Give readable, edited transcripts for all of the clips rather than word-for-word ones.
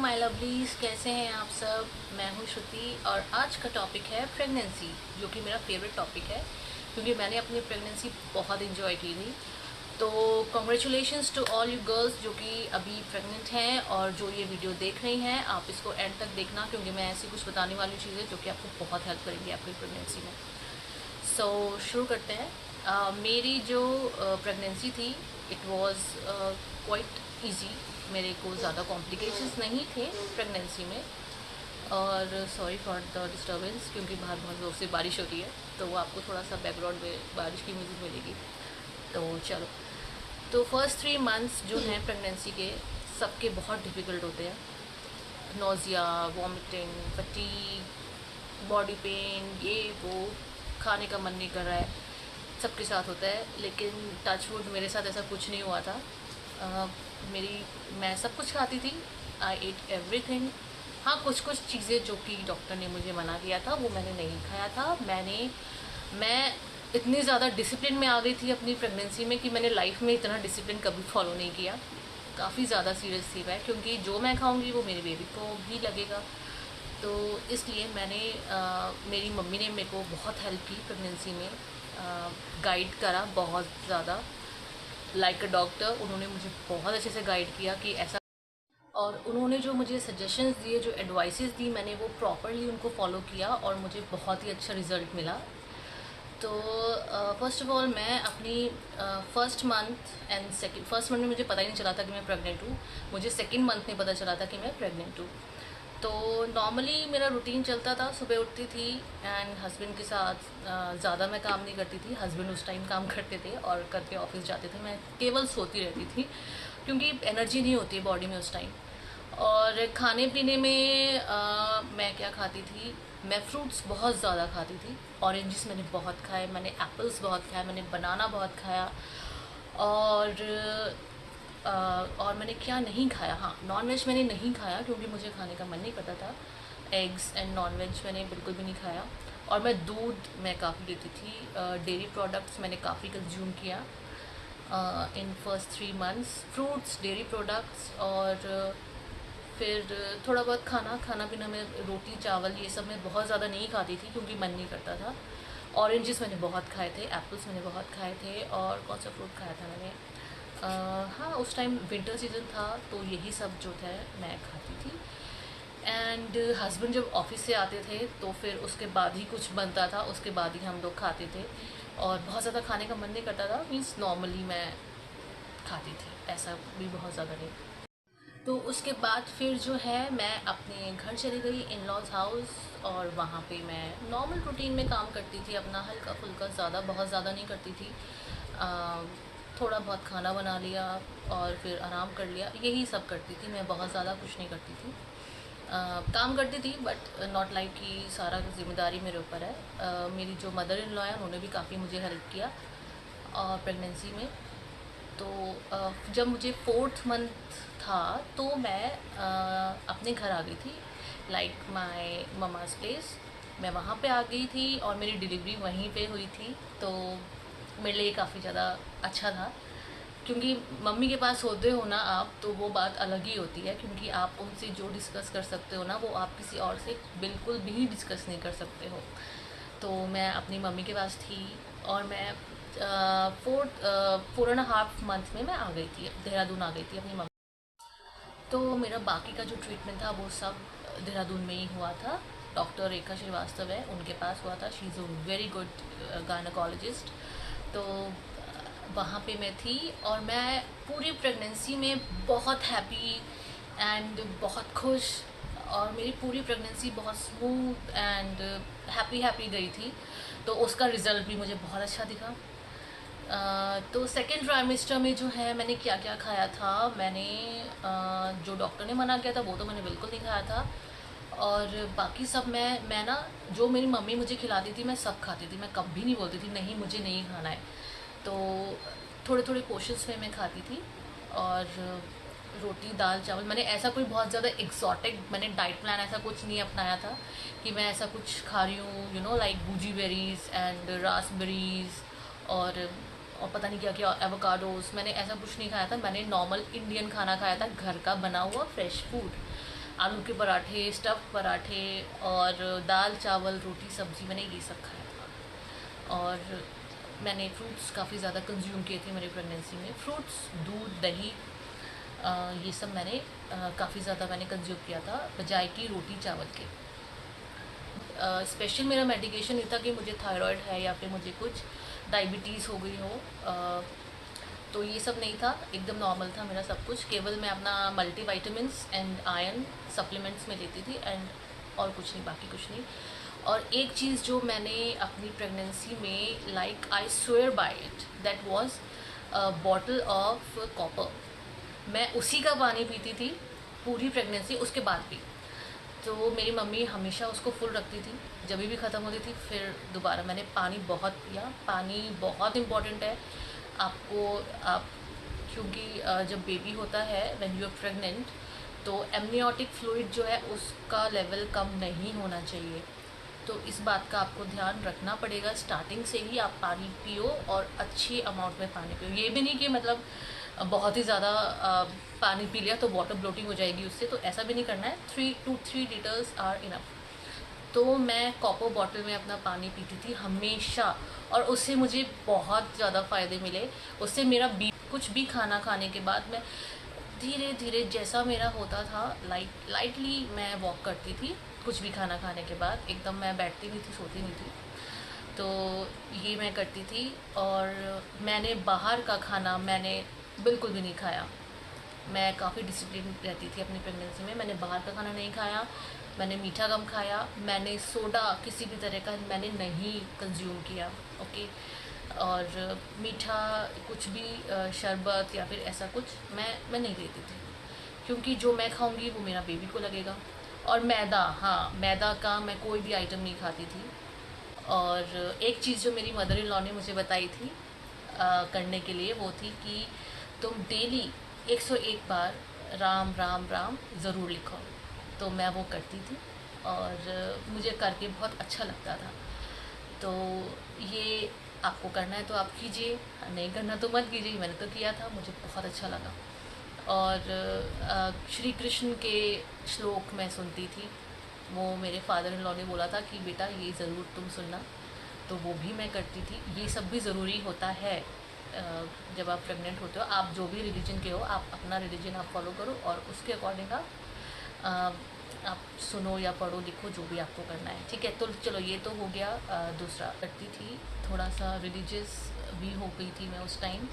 My lovelies, कैसे हैं आप सब। मैं हूँ श्रुति और आज का टॉपिक है प्रेगनेंसी, जो कि मेरा फेवरेट टॉपिक है क्योंकि मैंने अपनी प्रेगनेंसी बहुत इन्जॉय की थी। तो congratulations to all you girls जो कि अभी प्रेग्नेंट हैं और जो ये वीडियो देख रही हैं। आप इसको एंड तक देखना क्योंकि मैं ऐसी कुछ बताने वाली चीज़ें जो कि आपको बहुत हेल्प करेंगी आपकी प्रेगनेंसी में। सो शुरू करते हैं। मेरी जो प्रेगनेंसी थी इट वाज क्वाइट इजी। मेरे को ज़्यादा कॉम्प्लिकेशंस नहीं थे प्रेगनेंसी में। और सॉरी फॉर द डिस्टर्बेंस क्योंकि बाहर बहुत ज़ोर से बारिश हो रही है, तो वो आपको थोड़ा सा बैकग्राउंड में बारिश की म्यूज़िक मिलेगी। तो चलो, तो फर्स्ट 3 मंथ्स जो हैं प्रेगनेंसी के, सबके बहुत डिफ़िकल्ट होते हैं। Nausea, vomiting, fatigue, body pain, ये वो, खाने का मन नहीं कर रहा है, सबके साथ होता है। लेकिन टच वुड मेरे साथ ऐसा कुछ नहीं हुआ था। मैं सब कुछ खाती थी, आई एट एवरीथिंग। हाँ, कुछ कुछ चीज़ें जो कि डॉक्टर ने मुझे मना किया था वो मैंने नहीं खाया था। मैं इतनी ज़्यादा डिसिप्लिन में आ गई थी अपनी प्रेगनेंसी में कि मैंने लाइफ में इतना डिसिप्लिन कभी फॉलो नहीं किया। काफ़ी ज़्यादा सीरियस थी मैं, क्योंकि जो मैं खाऊंगी वो मेरी बेबी को भी लगेगा। तो इसलिए मेरी मम्मी ने मेरे को बहुत हेल्प की प्रेगनेंसी में, गाइड करा बहुत ज़्यादा, लाइक अ डॉक्टर। उन्होंने मुझे बहुत अच्छे से गाइड किया कि ऐसा, और उन्होंने जो मुझे सजेशंस दिए, जो एडवाइसेस दी, मैंने वो प्रॉपरली उनको फॉलो किया और मुझे बहुत ही अच्छा रिज़ल्ट मिला। तो फर्स्ट ऑफ ऑल मैं अपनी first month and second, first month में मुझे पता ही नहीं चला था कि मैं प्रेग्नेंट हूँ। मुझे सेकंड मंथ में पता चला था कि मैं प्रेग्नेंट हूँ। तो नॉर्मली मेरा रूटीन चलता था, सुबह उठती थी एंड हस्बैंड के साथ ज़्यादा मैं काम नहीं करती थी। हस्बैंड उस टाइम काम करते थे और करके ऑफिस जाते थे, मैं केवल सोती रहती थी क्योंकि एनर्जी नहीं होती है बॉडी में उस टाइम। और खाने पीने में मैं क्या खाती थी, मैं फ्रूट्स बहुत ज़्यादा खाती थी। ऑरेंजेस मैंने बहुत खाए, मैंने एप्पल्स बहुत खाए, मैंने बनाना बहुत खाया। और और मैंने क्या नहीं खाया, हाँ, नॉन वेज मैंने नहीं खाया क्योंकि मुझे खाने का मन नहीं करता था। एग्स एंड नॉन वेज मैंने बिल्कुल भी नहीं खाया। और मैं दूध मैं काफ़ी लेती थी। डेयरी प्रोडक्ट्स मैंने काफ़ी कंज्यूम किया in first 3 months. Fruits, dairy products, और फिर थोड़ा बहुत खाना खाना पीना में रोटी चावल ये सब मैं बहुत ज़्यादा नहीं खाती थी क्योंकि मन नहीं करता था। ऑरेंजेस मैंने बहुत खाए थे, एप्पल्स मैंने बहुत खाए थे। और कौन सा फ्रूट खाया था मैंने, हाँ, उस टाइम विंटर सीजन था तो यही सब जो था मैं खाती थी। एंड हस्बैंड जब ऑफिस से आते थे तो फिर उसके बाद ही कुछ बनता था, उसके बाद ही हम लोग खाते थे। और बहुत ज़्यादा खाने का मन नहीं करता था, मीन्स नॉर्मली मैं खाती थी, ऐसा भी बहुत ज़्यादा नहीं। तो उसके बाद फिर जो है मैं अपने घर चली गई, इन लॉज हाउस। और वहाँ पे मैं नॉर्मल रूटीन में काम करती थी अपना, हल्का फुल्का, बहुत ज़्यादा नहीं करती थी। थोड़ा बहुत खाना बना लिया और फिर आराम कर लिया, यही सब करती थी मैं, बहुत ज़्यादा कुछ नहीं करती थी। काम करती थी बट नॉट लाइक कि सारा जिम्मेदारी मेरे ऊपर है। मेरी जो मदर इन लॉ है उन्होंने भी काफ़ी मुझे हेल्प किया और प्रेगनेंसी में। तो जब मुझे 4th मंथ था तो मैं अपने घर आ गई थी, लाइक माय ममाज़ प्लेस। मैं वहाँ पे आ गई थी और मेरी डिलीवरी वहीं पे हुई थी। तो मेरे लिए काफ़ी ज़्यादा अच्छा था क्योंकि मम्मी के पास होते हो ना आप, तो वो बात अलग ही होती है क्योंकि आप उनसे जो डिस्कस कर सकते हो ना वो आप किसी और से बिल्कुल भी डिस्कस नहीं कर सकते हो। तो मैं अपनी मम्मी के पास थी और मैं 4.5 मंथ में मैं आ गई थी, देहरादून आ गई थी अपनी मम्मी। तो मेरा बाकी का जो ट्रीटमेंट था वो सब देहरादून में ही हुआ था। डॉक्टर रेखा श्रीवास्तव है, उनके पास हुआ था। She is a very good gynaecologist. तो वहाँ पे मैं थी और मैं पूरी प्रेगनेंसी में बहुत हैप्पी एंड बहुत खुश, और मेरी पूरी प्रेगनेंसी बहुत स्मूथ एंड हैप्पी हैप्पी गई थी। तो उसका रिज़ल्ट भी मुझे बहुत अच्छा दिखा। तो सेकेंड ट्राइमेस्टर में जो है मैंने क्या क्या खाया था, मैंने जो डॉक्टर ने मना किया था वो तो मैंने बिल्कुल नहीं खाया था। और बाकी सब मैं ना, जो मेरी मम्मी मुझे खिलाती थी मैं सब खाती थी, मैं कभी नहीं बोलती थी नहीं मुझे नहीं खाना है। तो थोड़े थोड़े पोर्शंस में मैं खाती थी। और रोटी दाल चावल, मैंने ऐसा कोई बहुत ज़्यादा एक्सॉटिक मैंने डाइट प्लान ऐसा कुछ नहीं अपनाया था कि मैं ऐसा कुछ खा रही हूँ, यू नो, लाइक बूजी बेरीज एंड रासबेरीज और पता नहीं क्या क्या, एवोकाडोस, मैंने ऐसा कुछ नहीं खाया था। मैंने नॉर्मल इंडियन खाना खाया था, घर का बना हुआ फ्रेश फूड। आलू के पराठे, स्टफ़ पराठे और दाल चावल रोटी सब्ज़ी, मैंने ये सब खाया था। और मैंने फ्रूट्स काफ़ी ज़्यादा कंज्यूम किए थे मेरी प्रेगनेंसी में। फ्रूट्स, दूध, दही, ये सब मैंने काफ़ी ज़्यादा मैंने कंज्यूम किया था बजाय कि रोटी चावल के। स्पेशल मेरा मेडिकेशन नहीं था कि मुझे थायराइड है या फिर मुझे कुछ डायबिटीज़ हो गई हो, तो ये सब नहीं था, एकदम नॉर्मल था मेरा सब कुछ। केवल मैं अपना मल्टीविटामिन्स एंड आयरन सप्लीमेंट्स में लेती थी एंड और कुछ नहीं, बाकी कुछ नहीं। और एक चीज़ जो मैंने अपनी प्रेगनेंसी में, like I swear by it, that was bottle of copper. मैं उसी का पानी पीती थी पूरी प्रेगनेंसी, उसके बाद भी। तो मेरी मम्मी हमेशा उसको फुल रखती थी, जब भी ख़त्म होती थी फिर दोबारा। मैंने पानी बहुत पिया, पानी बहुत इम्पॉर्टेंट है आपको। आप क्योंकि जब बेबी होता है, व्हेन यू आर प्रेग्नेंट, तो एमनियोटिक फ्लूइड जो है उसका लेवल कम नहीं होना चाहिए। तो इस बात का आपको ध्यान रखना पड़ेगा। स्टार्टिंग से ही आप पानी पियो और अच्छी अमाउंट में पानी पियो। ये भी नहीं कि मतलब बहुत ही ज़्यादा पानी पी लिया तो वाटर ब्लोटिंग हो जाएगी उससे, तो ऐसा भी नहीं करना है। 3 to 3 लीटर्स आर इनफ। तो मैं कॉपर बॉटल में अपना पानी पीती थी हमेशा, और उससे मुझे बहुत ज़्यादा फ़ायदे मिले। उससे मेरा कुछ भी खाना खाने के बाद मैं धीरे धीरे, जैसा मेरा होता था, लाइटली मैं वॉक करती थी। कुछ भी खाना खाने के बाद एकदम मैं बैठती नहीं थी, सोती नहीं थी। तो ये मैं करती थी। और मैंने बाहर का खाना मैंने बिल्कुल भी नहीं खाया। मैं काफ़ी डिसिप्लिन रहती थी अपनी प्रेगनेंसी में। मैंने बाहर का खाना नहीं खाया, मैंने मीठा कम खाया, मैंने सोडा किसी भी तरह का मैंने नहीं कंज्यूम किया। ओके। और मीठा कुछ भी, शरबत या फिर ऐसा कुछ मैं नहीं लेती थी, क्योंकि जो मैं खाऊंगी वो मेरा बेबी को लगेगा। और मैदा, हाँ, मैदा का मैं कोई भी आइटम नहीं खाती थी। और एक चीज़ जो मेरी मदर इन लॉ ने मुझे बताई थी करने के लिए, वो थी कि तुम डेली 101 बार राम राम राम ज़रूर लिखो। तो मैं वो करती थी और मुझे करके बहुत अच्छा लगता था। तो ये आपको करना है तो आप कीजिए, नहीं करना तो मत कीजिए। मैंने तो किया था, मुझे बहुत अच्छा लगा। और श्री कृष्ण के श्लोक मैं सुनती थी। वो मेरे फादर इन लॉ ने बोला था कि बेटा ये ज़रूर तुम सुनना, तो वो भी मैं करती थी। ये सब भी ज़रूरी होता है जब आप प्रेग्नेंट होते हो। आप जो भी रिलीजन के हो, आप अपना रिलीजन आप फॉलो करो और उसके अकॉर्डिंग आप सुनो या पढ़ो, लिखो, जो भी आपको करना है, ठीक है। तो चलो, ये तो हो गया। दूसरा करती थी, थोड़ा सा रिलीजियस भी हो गई थी मैं उस टाइम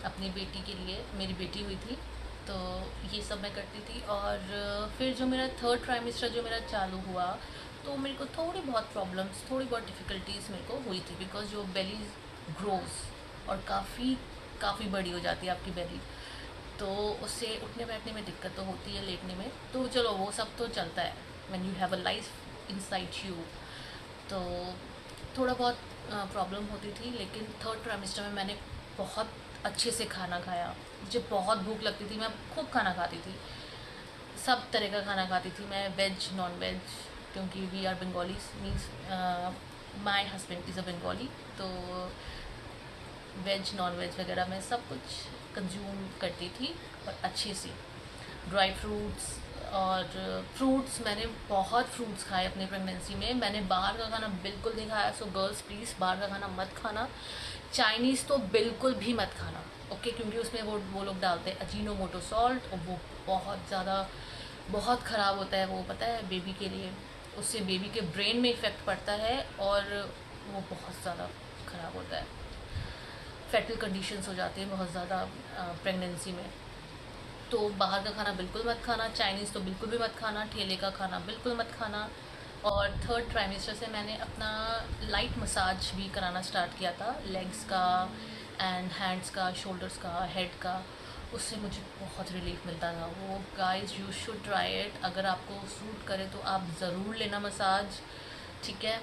अपनी बेटी के लिए। मेरी बेटी हुई थी, तो ये सब मैं करती थी। और फिर जो मेरा 3rd ट्राइमेस्टर जो मेरा चालू हुआ, तो मेरे को थोड़ी बहुत प्रॉब्लम्स, थोड़ी बहुत डिफ़िकल्टीज़ मेरे को हुई थी। बिकॉज जो बेली ग्रोज और काफ़ी बड़ी हो जाती है आपकी बेली, तो उससे उठने बैठने में दिक्कत तो होती है, लेटने में। तो चलो वो सब तो चलता है, when you have a life inside you. तो थोड़ा बहुत प्रॉब्लम होती थी। लेकिन 3rd ट्राइमेस्टर में मैंने बहुत अच्छे से खाना खाया। मुझे बहुत भूख लगती थी, मैं खूब खाना खाती थी, सब तरह का खाना खाती थी मैं, वेज नॉन वेज, क्योंकि we are Bengalis, means my husband is a Bengali. तो वेज नॉन वेज वगैरह मैं सब कुछ कंज्यूम करती थी और अच्छे से। ड्राई फ्रूट्स और फ्रूट्स, मैंने बहुत फ्रूट्स खाए अपनी प्रेगनेंसी में। मैंने बाहर का खाना बिल्कुल नहीं खाया। सो गर्ल्स प्लीज़ बाहर का खाना मत खाना। चाइनीज़ तो बिल्कुल भी मत खाना, ओके, क्योंकि उसमें वो लोग डालते हैं अजीनोमोटो सॉल्ट, और वो बहुत ज़्यादा, बहुत ख़राब होता है वो, पता है, बेबी के लिए। उससे बेबी के ब्रेन में इफ़ेक्ट पड़ता है और वो बहुत ज़्यादा ख़राब होता है। फेटल कंडीशंस हो जाती हैं बहुत ज़्यादा प्रेगनेंसी में। तो बाहर का खाना बिल्कुल मत खाना, चाइनीज़ तो बिल्कुल भी मत खाना, ठेले का खाना बिल्कुल मत खाना। और 3rd ट्राइमेस्टर से मैंने अपना लाइट मसाज भी कराना स्टार्ट किया था, लेग्स का एंड हैंड्स का, शोल्डर्स का, हेड का। उससे मुझे बहुत रिलीफ मिलता था। वो guys, you should try it. अगर आपको सूट करे तो आप ज़रूर लेना मसाज, ठीक है।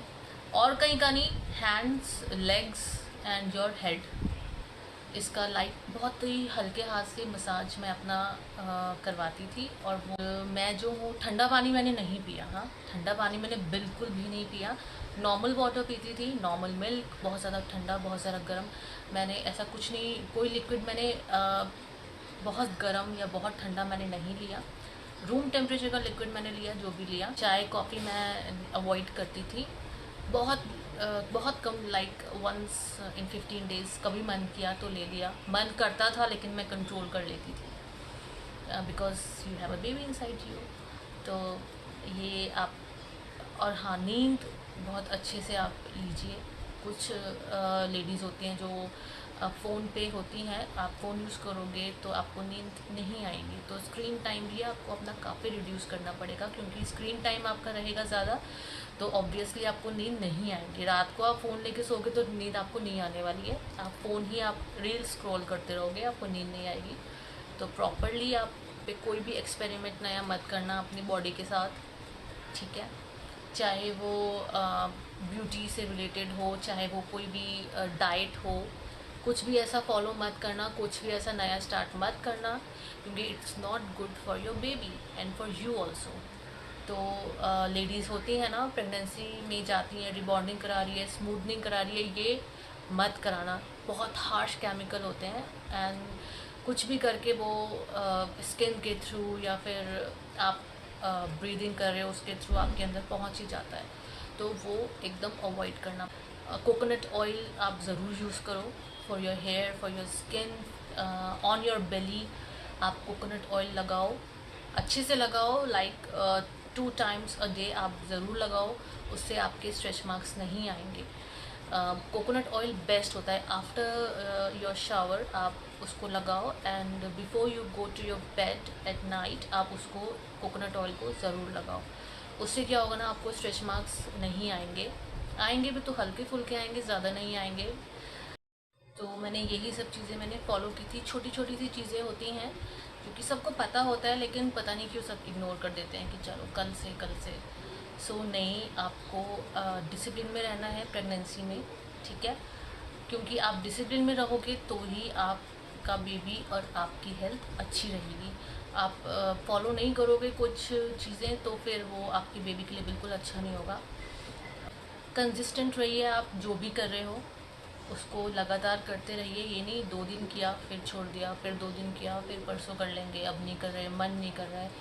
और कहीं का नहीं, hands, legs and your head, इसका लाइट बहुत ही हल्के हाथ से मसाज मैं अपना करवाती थी। और वो मैं जो हूँ, ठंडा पानी मैंने नहीं पिया। हाँ, ठंडा पानी मैंने बिल्कुल भी नहीं पिया। नॉर्मल वाटर पीती थी, नॉर्मल मिल्क, बहुत ज़्यादा ठंडा, बहुत ज़्यादा गर्म मैंने ऐसा कुछ नहीं, कोई लिक्विड मैंने बहुत गर्म या बहुत ठंडा मैंने नहीं लिया। रूम टेम्परेचर का लिक्विड मैंने लिया, जो भी लिया। चाय कॉफ़ी मैं अवॉइड करती थी, बहुत बहुत कम, लाइक वंस इन 15 डेज़ कभी मन किया तो ले लिया। मन करता था लेकिन मैं कंट्रोल कर लेती थी, because you have a baby inside you. तो ये आप, और हाँ, नींद बहुत अच्छे से आप लीजिए। कुछ लेडीज़ होती हैं जो फ़ोन पे होती हैं, आप फ़ोन यूज़ करोगे तो आपको नींद नहीं आएगी, तो स्क्रीन टाइम भी आपको अपना काफ़ी रिड्यूस करना पड़ेगा, क्योंकि स्क्रीन टाइम आपका रहेगा ज़्यादा तो ऑब्वियसली आपको नींद नहीं आएगी। रात को आप फ़ोन लेके सोगे तो नींद आपको नहीं आने वाली है, आप फ़ोन ही, आप रील स्क्रॉल करते रहोगे, आपको नींद नहीं आएगी। तो प्रॉपरली आप पे कोई भी एक्सपेरिमेंट नया मत करना अपनी बॉडी के साथ, ठीक है? चाहे वो ब्यूटी से रिलेटेड हो, चाहे वो कोई भी डाइट हो, कुछ भी ऐसा फॉलो मत करना, कुछ भी ऐसा नया स्टार्ट मत करना, क्योंकि it's not good for your baby and for you also. तो लेडीज़ होती हैं ना, प्रेगनेंसी में जाती हैं, रिबॉन्डिंग करा रही है, स्मूथनिंग करा रही है, ये मत कराना। बहुत हार्श केमिकल होते हैं एंड कुछ भी करके वो स्किन के थ्रू या फिर आप ब्रीदिंग कर रहे हो उसके थ्रू आपके अंदर पहुंच ही जाता है, तो वो एकदम अवॉइड करना। कोकोनट ऑयल आप ज़रूर यूज़ करो for your hair, for your skin, on your belly आप कोकोनट ऑयल लगाओ, अच्छे से लगाओ, लाइक 2 टाइम्स अ डे आप ज़रूर लगाओ, उससे आपके स्ट्रेच मार्क्स नहीं आएंगे। कोकोनट ऑयल बेस्ट होता है। आफ्टर योर शावर आप उसको लगाओ and before you go to your bed at night आप उसको, कोकोनट ऑयल को ज़रूर लगाओ। उससे क्या होगा ना, आपको स्ट्रेच मार्क्स नहीं आएंगे, आएंगे भी तो हल्के फुल्के आएंगे, ज़्यादा नहीं आएंगे। तो मैंने यही सब चीज़ें मैंने फॉलो की थी। छोटी छोटी सी चीज़ें होती हैं जो कि सबको पता होता है, लेकिन पता नहीं क्यों सब इग्नोर कर देते हैं कि चलो कल से। सो नहीं, आपको डिसिप्लिन में रहना है प्रेगनेंसी में, ठीक है? क्योंकि आप डिसिप्लिन में रहोगे तो ही आपका बेबी और आपकी हेल्थ अच्छी रहेगी। आप फॉलो नहीं करोगे कुछ चीज़ें तो फिर वो आपकी बेबी के लिए बिल्कुल अच्छा नहीं होगा। कंसिस्टेंट रहिए, आप जो भी कर रहे हो उसको लगातार करते रहिए। ये नहीं 2 दिन किया फिर छोड़ दिया, फिर 2 दिन किया फिर परसों कर लेंगे, अब नहीं कर रहे, मन नहीं कर रहा है,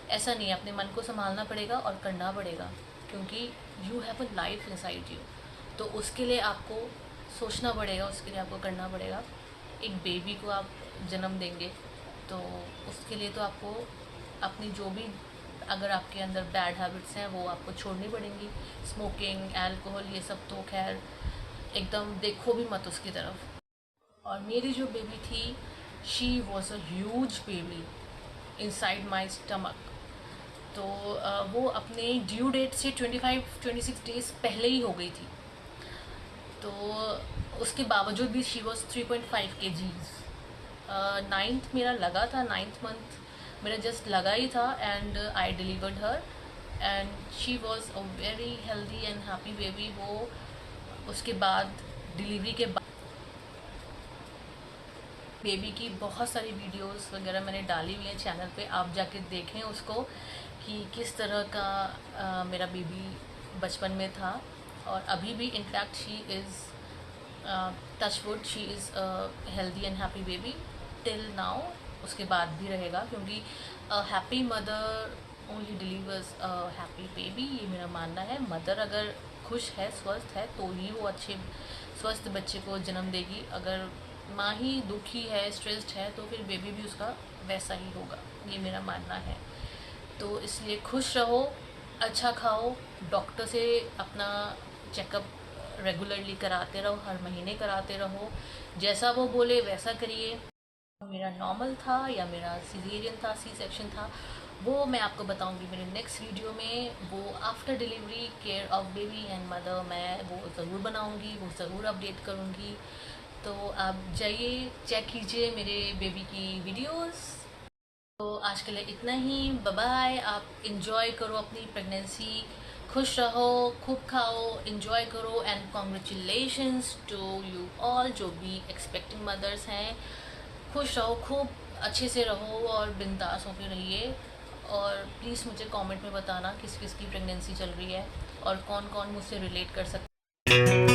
ऐसा नहीं है। अपने मन को संभालना पड़ेगा और करना पड़ेगा, क्योंकि you have a life inside you. तो उसके लिए आपको सोचना पड़ेगा, उसके लिए आपको करना पड़ेगा। एक बेबी को आप जन्म देंगे तो उसके लिए तो आपको अपनी जो भी, अगर आपके अंदर बैड हैबिट्स हैं वो आपको छोड़नी पड़ेंगी। स्मोकिंग, अल्कोहल, ये सब तो खैर एकदम देखो भी मत उसकी तरफ। और मेरी जो बेबी थी, she was a huge baby inside my stomach. तो वो अपने ड्यू डेट से 25-26 डेज पहले ही हो गई थी। तो उसके बावजूद भी शी वॉज 3.5 kgs। 9th मेरा लगा था, 9th मंथ मेरा जस्ट लगा ही था and I delivered her and she was a very healthy and happy baby. वो उसके बाद, डिलीवरी के बाद, बेबी की बहुत सारी वीडियोस वगैरह मैंने डाली हुई हैं चैनल पे, आप जाके देखें उसको कि किस तरह का मेरा बेबी बचपन में था और अभी भी। In fact she is, touch wood, she is healthy and happy baby till now. उसके बाद भी रहेगा, क्योंकि happy mother only delivers a happy baby, ये मेरा मानना है। मदर अगर खुश है, स्वस्थ है, तो ही वो अच्छे स्वस्थ बच्चे को जन्म देगी। अगर माँ ही दुखी है, स्ट्रेस्ड है, तो फिर बेबी भी उसका वैसा ही होगा, ये मेरा मानना है। तो इसलिए खुश रहो, अच्छा खाओ, डॉक्टर से अपना चेकअप रेगुलरली कराते रहो, हर महीने कराते रहो, जैसा वो बोले वैसा करिए। मेरा नॉर्मल था या मेरा सिजेरियन था, सी सेक्शन था, वो मैं आपको बताऊंगी मेरे नेक्स्ट वीडियो में। वो after delivery care of baby and mother, मैं वो ज़रूर बनाऊंगी, वो ज़रूर अपडेट करूंगी। तो आप जाइए, चेक कीजिए मेरे बेबी की वीडियोस। तो आज के लिए इतना ही, बाय बाय। आप इंजॉय करो अपनी प्रेगनेंसी, खुश रहो, खूब खाओ, इंजॉय करो and congratulations to you all जो भी एक्सपेक्टिंग मदर्स हैं। खुश रहो, खूब अच्छे से रहो और बिंदास होकर रहिए। और प्लीज़ मुझे कमेंट में बताना किस किस की प्रेगनेंसी चल रही है और कौन कौन मुझसे रिलेट कर सकता है।